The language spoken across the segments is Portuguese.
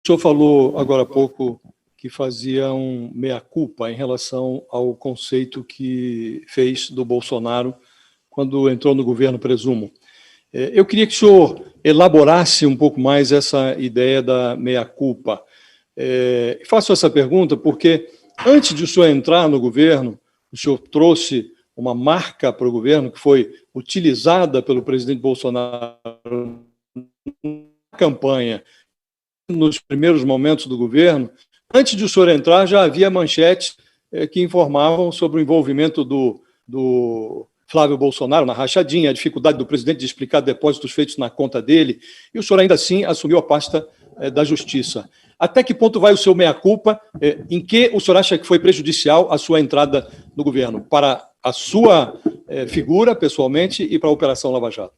senhor falou agora há pouco que fazia um meia-culpa em relação ao conceito que fez do Bolsonaro quando entrou no governo, presumo. Eu queria que o senhor elaborasse um pouco mais essa ideia da meia-culpa. Faço essa pergunta porque, antes de o senhor entrar no governo, o senhor trouxe uma marca para o governo que foi utilizada pelo presidente Bolsonaro na campanha, nos primeiros momentos do governo. Antes de o senhor entrar, já havia manchetes que informavam sobre o envolvimento do Flávio Bolsonaro na rachadinha, a dificuldade do presidente de explicar depósitos feitos na conta dele, e o senhor ainda assim assumiu a pasta da Justiça. Até que ponto vai o seu meia-culpa? Em que o senhor acha que foi prejudicial a sua entrada no governo? Para a sua figura, pessoalmente, e para a Operação Lava Jato?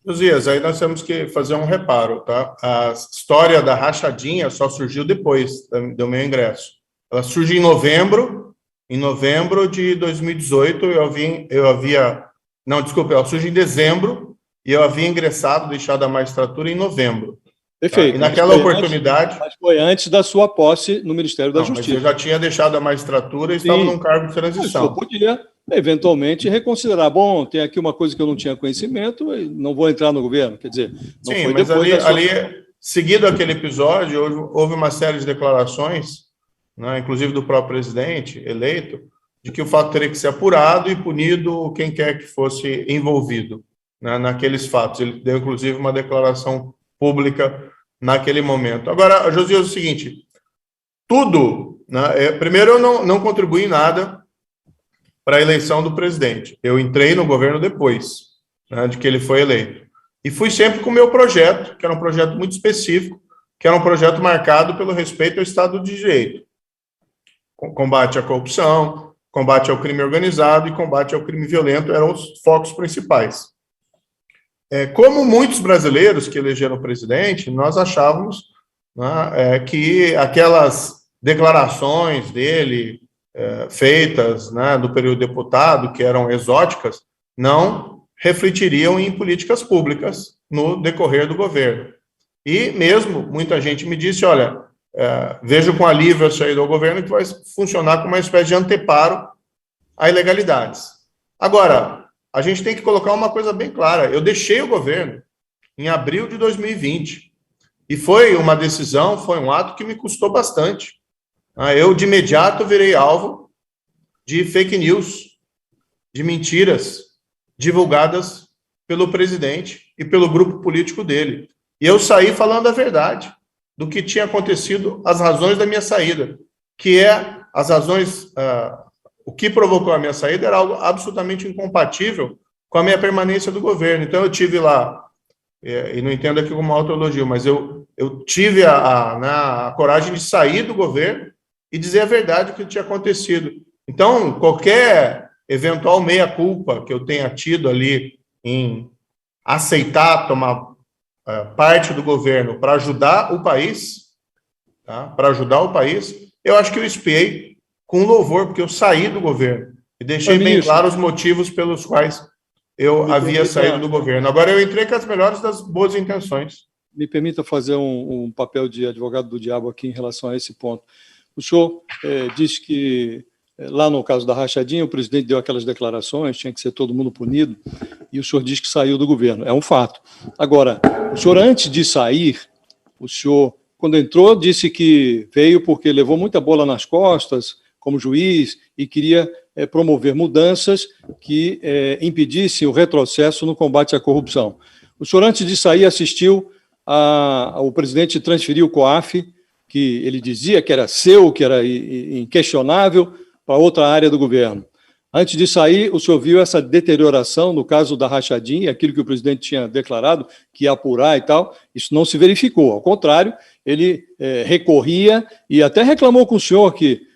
Josias, aí nós temos que fazer um reparo, tá? A história da rachadinha só surgiu depois do meu ingresso. Ela surge em novembro de 2018, ela surge em dezembro, e eu havia ingressado, deixado a magistratura em novembro. Perfeito. Tá? E naquela oportunidade... Mas foi antes da sua posse no Ministério da Justiça. Mas eu já tinha deixado a magistratura e estava num cargo de transição. O senhor podia, eventualmente, reconsiderar. Bom, tem aqui uma coisa que eu não tinha conhecimento e não vou entrar no governo. Quer dizer, não sim, foi mas depois ali, seguido aquele episódio, houve uma série de declarações, né, inclusive do próprio presidente eleito, de que o fato teria que ser apurado e punido quem quer que fosse envolvido, né, naqueles fatos. Ele deu, inclusive, uma declaração pública naquele momento. Agora, Josias, é o seguinte, tudo, né, primeiro eu não contribuí em nada para a eleição do presidente. Eu entrei no governo depois, né, de que ele foi eleito. E fui sempre com o meu projeto, que era um projeto muito específico, que era um projeto marcado pelo respeito ao Estado de Direito. Combate à corrupção, combate ao crime organizado e combate ao crime violento eram os focos principais. Como muitos brasileiros que elegeram o presidente, nós achávamos, né, que aquelas declarações dele feitas, né, do período deputado, que eram exóticas, não refletiriam em políticas públicas no decorrer do governo. E mesmo muita gente me disse, olha, vejo com alívio a saída do governo que vai funcionar como uma espécie de anteparo a ilegalidades. Agora, a gente tem que colocar uma coisa bem clara. Eu deixei o governo em abril de 2020 e foi uma decisão, foi um ato que me custou bastante. Eu, de imediato, virei alvo de fake news, de mentiras divulgadas pelo presidente e pelo grupo político dele. E eu saí falando a verdade do que tinha acontecido, as razões da minha saída, que as razões... O que provocou a minha saída era algo absolutamente incompatível com a minha permanência do governo. Então, eu tive lá, e não entendo aqui como autoelogio, mas eu tive a coragem de sair do governo e dizer a verdade do que tinha acontecido. Então, qualquer eventual meia-culpa que eu tenha tido ali em aceitar tomar parte do governo para ajudar o país, tá? Para ajudar o país, eu acho que eu expiei com louvor, porque eu saí do governo e deixei bem claro os motivos pelos quais eu havia saído do governo. Agora, eu entrei com as melhores das boas intenções. Me permita fazer um papel de advogado do diabo aqui em relação a esse ponto. O senhor disse que, lá no caso da rachadinha, o presidente deu aquelas declarações, tinha que ser todo mundo punido, e o senhor diz que saiu do governo. É um fato. Agora, o senhor, antes de sair, o senhor, quando entrou, disse que veio porque levou muita bola nas costas, como juiz, e queria promover mudanças que impedissem o retrocesso no combate à corrupção. O senhor, antes de sair, assistiu o presidente transferir o COAF, que ele dizia que era seu, que era inquestionável, para outra área do governo. Antes de sair, o senhor viu essa deterioração no caso da rachadinha, aquilo que o presidente tinha declarado, que ia apurar e tal, isso não se verificou. Ao contrário, ele recorria e até reclamou com o senhor que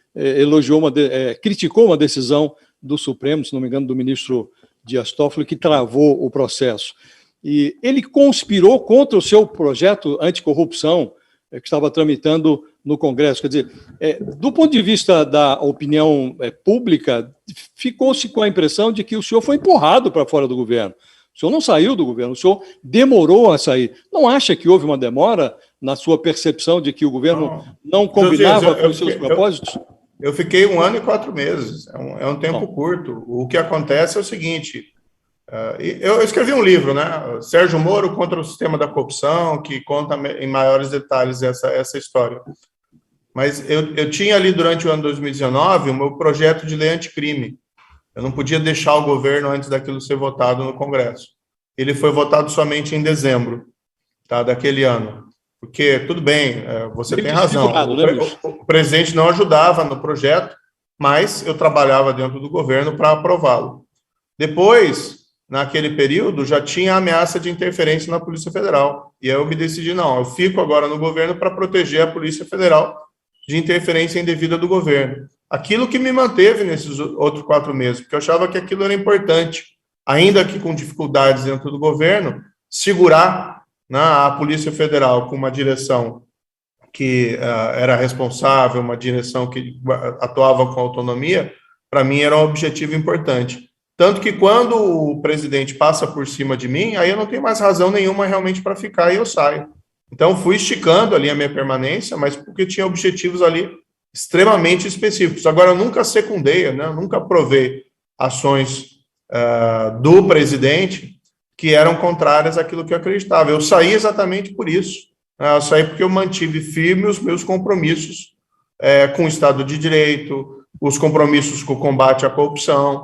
criticou uma decisão do Supremo, se não me engano, do ministro Dias Toffoli, que travou o processo. E ele conspirou contra o seu projeto anticorrupção, que estava tramitando no Congresso. Quer dizer, do ponto de vista da opinião pública, ficou-se com a impressão de que o senhor foi empurrado para fora do governo. O senhor não saiu do governo, o senhor demorou a sair. Não acha que houve uma demora na sua percepção de que o governo não combinava Josias, com os seus propósitos? Eu fiquei 1 ano e 4 meses, é um tempo curto. O que acontece é o seguinte, eu escrevi um livro, né, Sérgio Moro contra o Sistema da Corrupção, que conta em maiores detalhes essa história. Mas eu tinha ali, durante o ano 2019, o meu projeto de lei anticrime. Eu não podia deixar o governo antes daquilo ser votado no Congresso. Ele foi votado somente em dezembro, tá, daquele ano. Porque, tudo bem, você tem razão, o presidente não ajudava no projeto, mas eu trabalhava dentro do governo para aprová-lo. Depois, naquele período, já tinha ameaça de interferência na Polícia Federal, e aí eu me decidi, não, eu fico agora no governo para proteger a Polícia Federal de interferência indevida do governo. Aquilo que me manteve nesses outros 4 meses, porque eu achava que aquilo era importante, ainda que com dificuldades dentro do governo, segurar, né, a Polícia Federal com uma direção que era responsável, uma direção que atuava com autonomia, para mim era um objetivo importante. Tanto que quando o presidente passa por cima de mim, aí eu não tenho mais razão nenhuma realmente para ficar e eu saio. Então, fui esticando ali a minha permanência, mas porque tinha objetivos ali extremamente específicos. Agora, eu nunca secundei, né, eu nunca aprovei ações do presidente que eram contrárias àquilo que eu acreditava. Eu saí exatamente por isso. Eu saí porque eu mantive firme os meus compromissos com o Estado de Direito, os compromissos com o combate à corrupção,